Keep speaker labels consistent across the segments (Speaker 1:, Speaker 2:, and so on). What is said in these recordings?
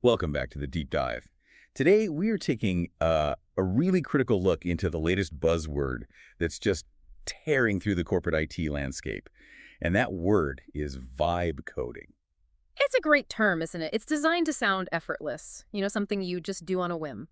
Speaker 1: Welcome back to the Deep Dive. Today, we are taking a really critical look into the latest buzzword that's just tearing through the corporate IT landscape. And that word is vibe coding.
Speaker 2: It's a great term, isn't it? It's designed to sound effortless, something you just do on a whim.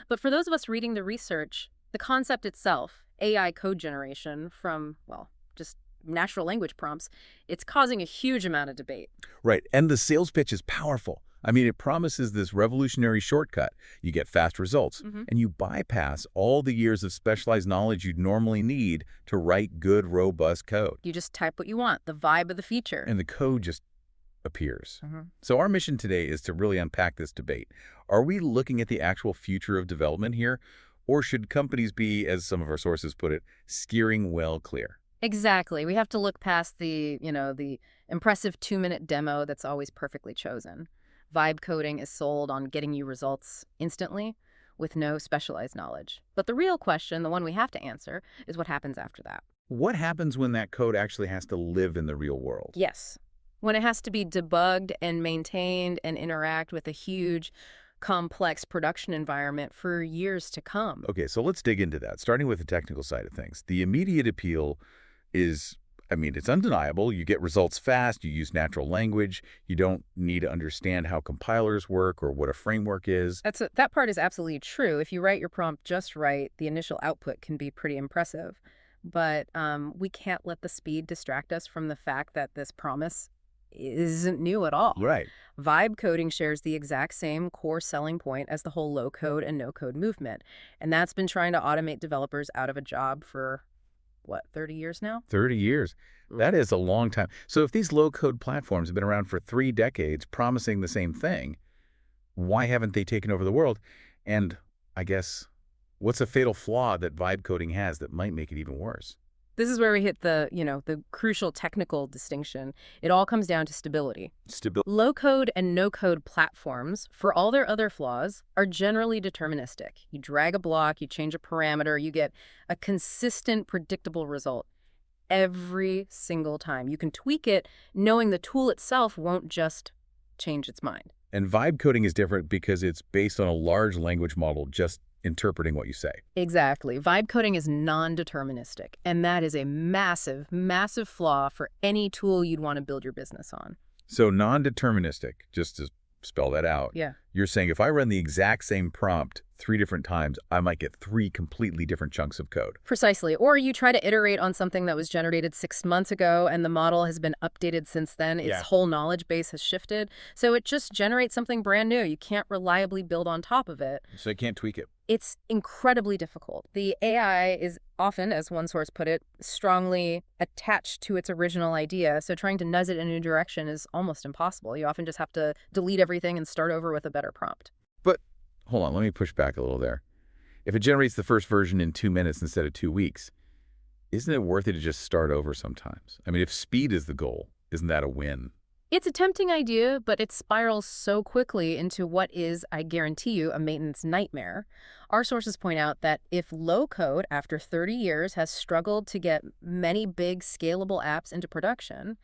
Speaker 2: But for those of us reading the research, the concept itself, AI code generation from, well, just natural language prompts, it's causing a huge amount of debate.
Speaker 1: Right, and the sales pitch is powerful. I mean, it promises this revolutionary shortcut. You get fast results, and you bypass all the years of specialized knowledge you'd normally need to write good, robust code.
Speaker 2: You just type what you want, the vibe of the feature.
Speaker 1: And the code just appears. So our mission today is to really unpack this debate. Are we looking at the actual future of development here, or should companies be, as some of our sources put it, steering well clear?
Speaker 2: Exactly. We have to look past the impressive 2-minute demo that's always perfectly chosen. Vibe coding is sold on getting you results instantly with no specialized knowledge. But the real question, the one we have to answer, is what happens after that.
Speaker 1: What happens when that code actually has to live in the real world?
Speaker 2: Yes. When it has to be debugged and maintained and interact with a huge, complex production environment for years to come.
Speaker 1: Okay, so let's dig into that, starting with the technical side of things. The immediate appeal is, it's undeniable. You get results fast, you use natural language, you don't need to understand how compilers work or what a framework is.
Speaker 2: That part is absolutely true. If you write your prompt just right, the initial output can be pretty impressive. But we can't let the speed distract us from the fact that this promise isn't new at all.
Speaker 1: Right.
Speaker 2: Vibe coding shares the exact same core selling point as the whole low-code and no-code movement. And that's been trying to automate developers out of a job for 30 years now?
Speaker 1: 30 years. That is a long time. So if these low-code platforms have been around for 3 decades promising the same thing, why haven't they taken over the world? And I guess, what's a fatal flaw that vibe coding has that might make it even worse?
Speaker 2: This is where we hit the crucial technical distinction. It all comes down to stability. Low-code and no-code platforms, for all their other flaws, are generally deterministic. You drag a block, you change a parameter, you get a consistent, predictable result every single time. You can tweak it knowing the tool itself won't just change its mind.
Speaker 1: And vibe coding is different because it's based on a large language model just interpreting what you say.
Speaker 2: Exactly. Vibe coding is non-deterministic, and that is a massive, massive flaw for any tool you'd want to build your business on.
Speaker 1: So non-deterministic, just to spell that out,
Speaker 2: Yeah.
Speaker 1: You're saying if I run the exact same prompt 3 different times, I might get 3 completely different chunks of code.
Speaker 2: Precisely. Or you try to iterate on something that was generated 6 months ago and the model has been updated since then. Its whole knowledge base has shifted. So it just generates something brand new. You can't reliably build on top of it.
Speaker 1: So I can't tweak it.
Speaker 2: It's incredibly difficult. The AI is often, as one source put it, strongly attached to its original idea. So trying to nudge it in a new direction is almost impossible. You often just have to delete everything and start over with a better prompt.
Speaker 1: But hold on, let me push back a little there. If it generates the first version in 2 minutes instead of 2 weeks, isn't it worth it to just start over sometimes? If speed is the goal, isn't that a win?
Speaker 2: It's a tempting idea, but it spirals so quickly into what is, I guarantee you, a maintenance nightmare. Our sources point out that if low code, after 30 years, has struggled to get many big scalable apps into production,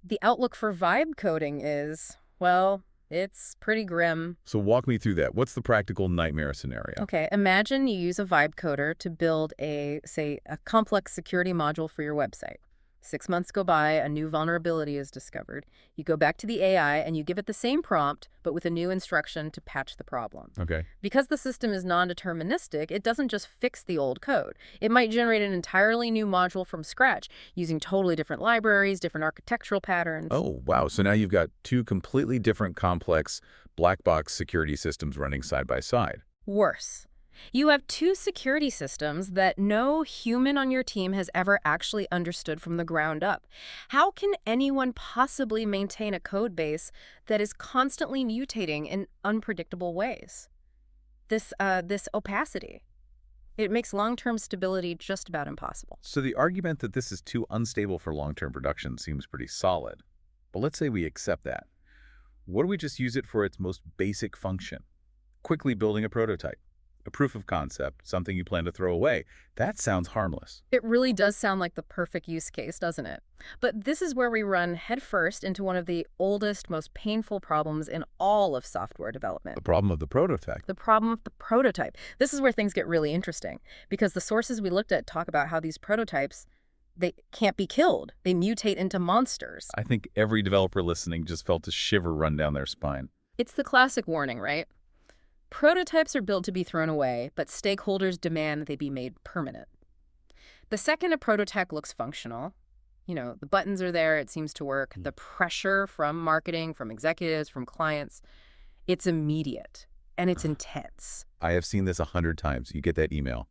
Speaker 2: the outlook for vibe coding is, well, it's pretty grim.
Speaker 1: So walk me through that. What's the practical nightmare scenario?
Speaker 2: Okay, imagine you use a vibe coder to build say, a complex security module for your website. 6 months go by, a new vulnerability is discovered. You go back to the AI and you give it the same prompt, but with a new instruction to patch the problem.
Speaker 1: Okay.
Speaker 2: Because the system is non-deterministic, it doesn't just fix the old code. It might generate an entirely new module from scratch, using totally different libraries, different architectural patterns.
Speaker 1: Oh, wow. So now you've got 2 completely different complex black box security systems running side by side.
Speaker 2: Worse. You have 2 security systems that no human on your team has ever actually understood from the ground up. How can anyone possibly maintain a code base that is constantly mutating in unpredictable ways? This opacity, it makes long-term stability just about impossible.
Speaker 1: So the argument that this is too unstable for long-term production seems pretty solid. But let's say we accept that. What do we just use it for its most basic function? Quickly building a prototype. A proof of concept, something you plan to throw away. That sounds harmless.
Speaker 2: It really does sound like the perfect use case, doesn't it? But this is where we run headfirst into one of the oldest, most painful problems in all of software development.
Speaker 1: The problem of the prototype.
Speaker 2: The problem of the prototype. This is where things get really interesting, because the sources we looked at talk about how these prototypes, they can't be killed. They mutate into monsters.
Speaker 1: I think every developer listening just felt a shiver run down their spine.
Speaker 2: It's the classic warning, right? Prototypes are built to be thrown away, but stakeholders demand they be made permanent. The second a prototype looks functional, the buttons are there, it seems to work, the pressure from marketing, from executives, from clients, it's immediate and it's intense.
Speaker 1: I have seen this 100 times. You get that email.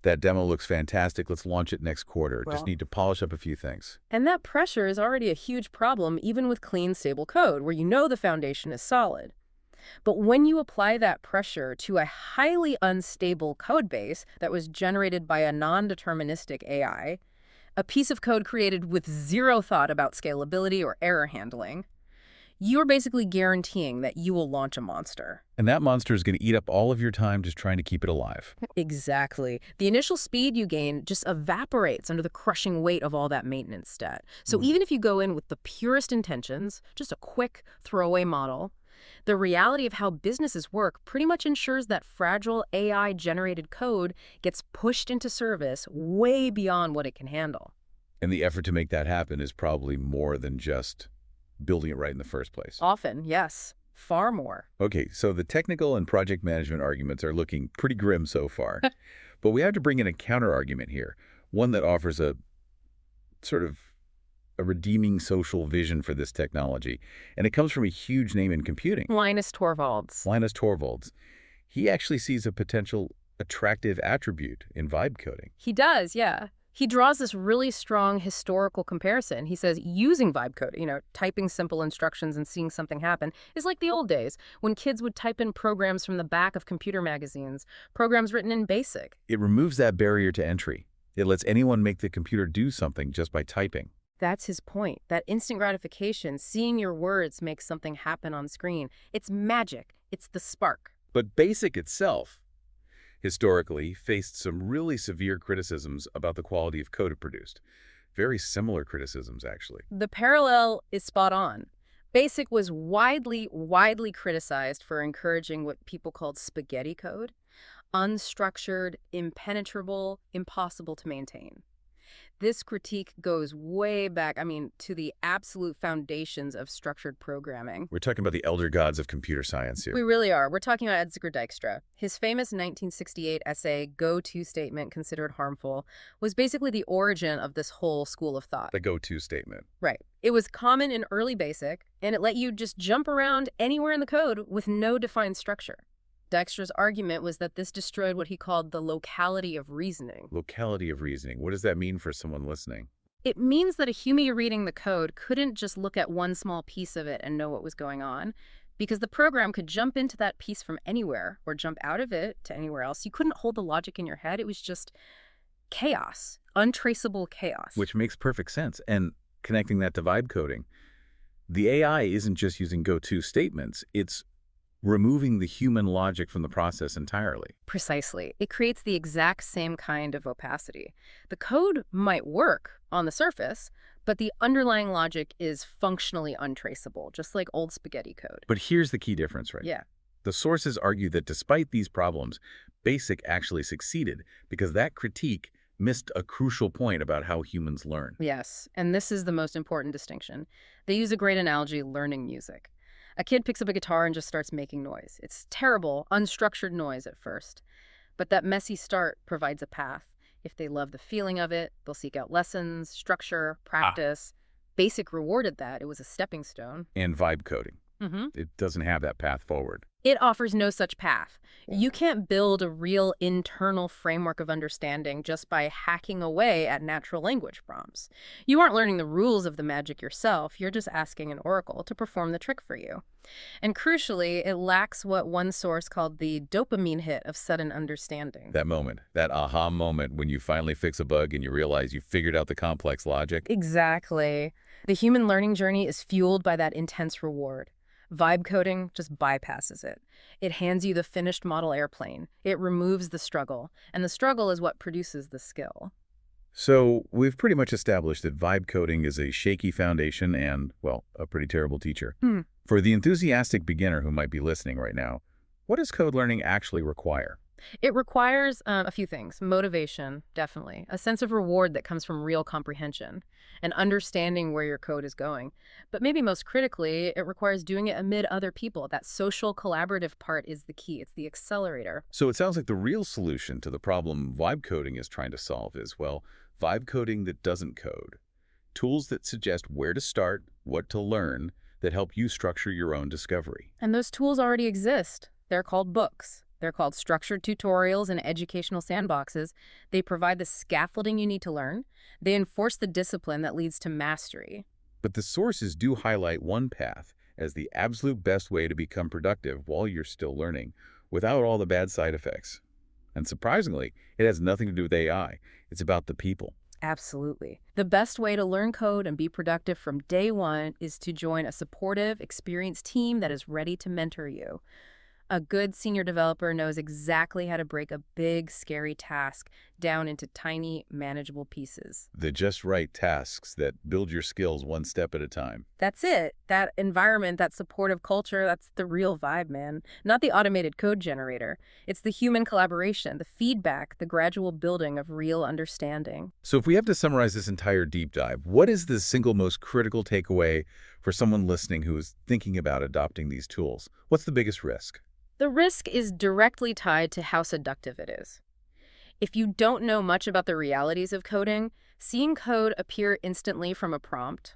Speaker 1: That demo looks fantastic. Let's launch it next quarter. Just need to polish up a few things.
Speaker 2: And that pressure is already a huge problem, even with clean, stable code, where the foundation is solid. But when you apply that pressure to a highly unstable code base that was generated by a non-deterministic AI, a piece of code created with zero thought about scalability or error handling, you're basically guaranteeing that you will launch a monster.
Speaker 1: And that monster is going to eat up all of your time just trying to keep it alive.
Speaker 2: Exactly. The initial speed you gain just evaporates under the crushing weight of all that maintenance debt. So even if you go in with the purest intentions, just a quick throwaway model, the reality of how businesses work pretty much ensures that fragile AI-generated code gets pushed into service way beyond what it can handle.
Speaker 1: And the effort to make that happen is probably more than just building it right in the first place.
Speaker 2: Often, yes. Far more.
Speaker 1: Okay, so the technical and project management arguments are looking pretty grim so far. But we have to bring in a counter-argument here, one that offers a sort of a redeeming social vision for this technology. And it comes from a huge name in computing.
Speaker 2: Linus Torvalds.
Speaker 1: Linus Torvalds. He actually sees a potential attractive attribute in vibe coding.
Speaker 2: He does, yeah. He draws this really strong historical comparison. He says using vibe coding, typing simple instructions and seeing something happen, is like the old days when kids would type in programs from the back of computer magazines, programs written in BASIC.
Speaker 1: It removes that barrier to entry. It lets anyone make the computer do something just by typing.
Speaker 2: That's his point. That instant gratification, seeing your words make something happen on screen. It's magic. It's the spark.
Speaker 1: But BASIC itself, historically, faced some really severe criticisms about the quality of code it produced. Very similar criticisms, actually.
Speaker 2: The parallel is spot on. BASIC was widely criticized for encouraging what people called spaghetti code. Unstructured, impenetrable, impossible to maintain. This critique goes way back, to the absolute foundations of structured programming.
Speaker 1: We're talking about the elder gods of computer science here.
Speaker 2: We really are. We're talking about Edgar Dijkstra. His famous 1968 essay, Go-To Statement Considered Harmful, was basically the origin of this whole school of thought.
Speaker 1: The go-to statement.
Speaker 2: Right. It was common in early BASIC, and it let you just jump around anywhere in the code with no defined structure. Dijkstra's argument was that this destroyed what he called the locality of reasoning.
Speaker 1: Locality of reasoning. What does that mean for someone listening?
Speaker 2: It means that a human reading the code couldn't just look at one small piece of it and know what was going on, because the program could jump into that piece from anywhere or jump out of it to anywhere else. You couldn't hold the logic in your head. It was just chaos, untraceable chaos.
Speaker 1: Which makes perfect sense. And connecting that to vibe coding, the AI isn't just using go-to statements. It's removing the human logic from the process entirely.
Speaker 2: Precisely. It creates the exact same kind of opacity. The code might work on the surface, but the underlying logic is functionally untraceable, just like old spaghetti code.
Speaker 1: But here's the key difference, right?
Speaker 2: Yeah.
Speaker 1: The sources argue that despite these problems, BASIC actually succeeded because that critique missed a crucial point about how humans learn.
Speaker 2: Yes, and this is the most important distinction. They use a great analogy, learning music. A kid picks up a guitar and just starts making noise. It's terrible, unstructured noise at first. But that messy start provides a path. If they love the feeling of it, they'll seek out lessons, structure, practice. BASIC rewarded that. It was a stepping stone.
Speaker 1: And vibe coding. It doesn't have that path forward.
Speaker 2: It offers no such path. You can't build a real internal framework of understanding just by hacking away at natural language prompts. You aren't learning the rules of the magic yourself. You're just asking an oracle to perform the trick for you. And crucially, it lacks what one source called the dopamine hit of sudden understanding.
Speaker 1: That moment, that aha moment when you finally fix a bug and you realize you figured out the complex logic.
Speaker 2: Exactly. The human learning journey is fueled by that intense reward. Vibe coding just bypasses it. It hands you the finished model airplane. It removes the struggle, and the struggle is what produces the skill.
Speaker 1: So we've pretty much established that vibe coding is a shaky foundation and, well, a pretty terrible teacher.
Speaker 2: Hmm.
Speaker 1: For the enthusiastic beginner who might be listening right now, what does code learning actually require?
Speaker 2: It requires a few things. Motivation, definitely. A sense of reward that comes from real comprehension and understanding where your code is going. But maybe most critically, it requires doing it amid other people. That social collaborative part is the key. It's the accelerator.
Speaker 1: So it sounds like the real solution to the problem vibe coding is trying to solve is, well, vibe coding that doesn't code. Tools that suggest where to start, what to learn, that help you structure your own discovery.
Speaker 2: And those tools already exist. They're called books. They're called structured tutorials and educational sandboxes. They provide the scaffolding you need to learn. They enforce the discipline that leads to mastery.
Speaker 1: But the sources do highlight one path as the absolute best way to become productive while you're still learning, without all the bad side effects. And surprisingly, it has nothing to do with AI. It's about the people.
Speaker 2: Absolutely. The best way to learn code and be productive from day one is to join a supportive, experienced team that is ready to mentor you. A good senior developer knows exactly how to break a big, scary task down into tiny, manageable pieces.
Speaker 1: The just right tasks that build your skills one step at a time.
Speaker 2: That's it. That environment, that supportive culture, that's the real vibe, man. Not the automated code generator. It's the human collaboration, the feedback, the gradual building of real understanding.
Speaker 1: So if we have to summarize this entire deep dive, what is the single most critical takeaway for someone listening who is thinking about adopting these tools? What's the biggest risk?
Speaker 2: The risk is directly tied to how seductive it is. If you don't know much about the realities of coding, seeing code appear instantly from a prompt,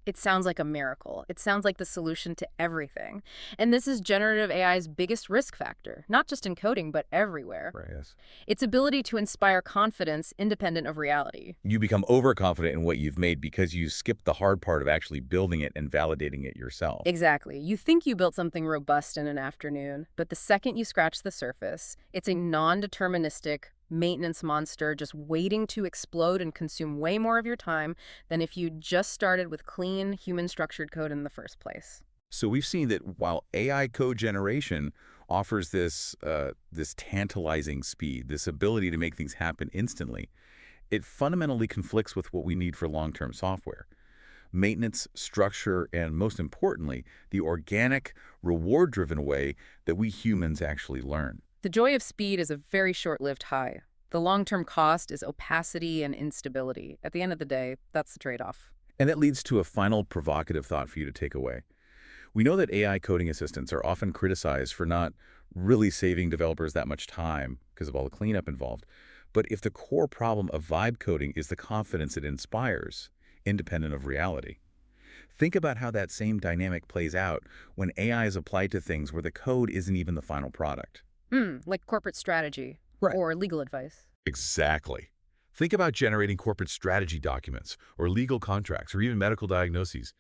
Speaker 2: it sounds like a miracle. It sounds like the solution to everything. And this is generative AI's biggest risk factor, not just in coding, but everywhere.
Speaker 1: Right, yes.
Speaker 2: Its ability to inspire confidence independent of reality.
Speaker 1: You become overconfident in what you've made because you skipped the hard part of actually building it and validating it yourself.
Speaker 2: Exactly. You think you built something robust in an afternoon, but the second you scratch the surface, it's a non-deterministic maintenance monster just waiting to explode and consume way more of your time than if you just started with clean, human-structured code in the first place.
Speaker 1: So we've seen that while AI code generation offers this tantalizing speed, this ability to make things happen instantly, it fundamentally conflicts with what we need for long-term software. Maintenance, structure, and most importantly, the organic, reward-driven way that we humans actually learn.
Speaker 2: The joy of speed is a very short-lived high. The long-term cost is opacity and instability. At the end of the day, that's the trade-off.
Speaker 1: And that leads to a final provocative thought for you to take away. We know that AI coding assistants are often criticized for not really saving developers that much time because of all the cleanup involved. But if the core problem of vibe coding is the confidence it inspires, independent of reality, think about how that same dynamic plays out when AI is applied to things where the code isn't even the final product.
Speaker 2: Like corporate strategy.
Speaker 1: Right.
Speaker 2: Or legal advice.
Speaker 1: Exactly. Think about generating corporate strategy documents or legal contracts or even medical diagnoses.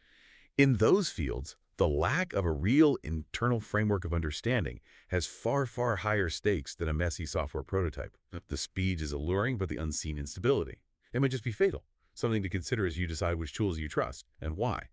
Speaker 1: In those fields, the lack of a real internal framework of understanding has far, far higher stakes than a messy software prototype. The speed is alluring, but the unseen instability. It might just be fatal. Something to consider as you decide which tools you trust and why.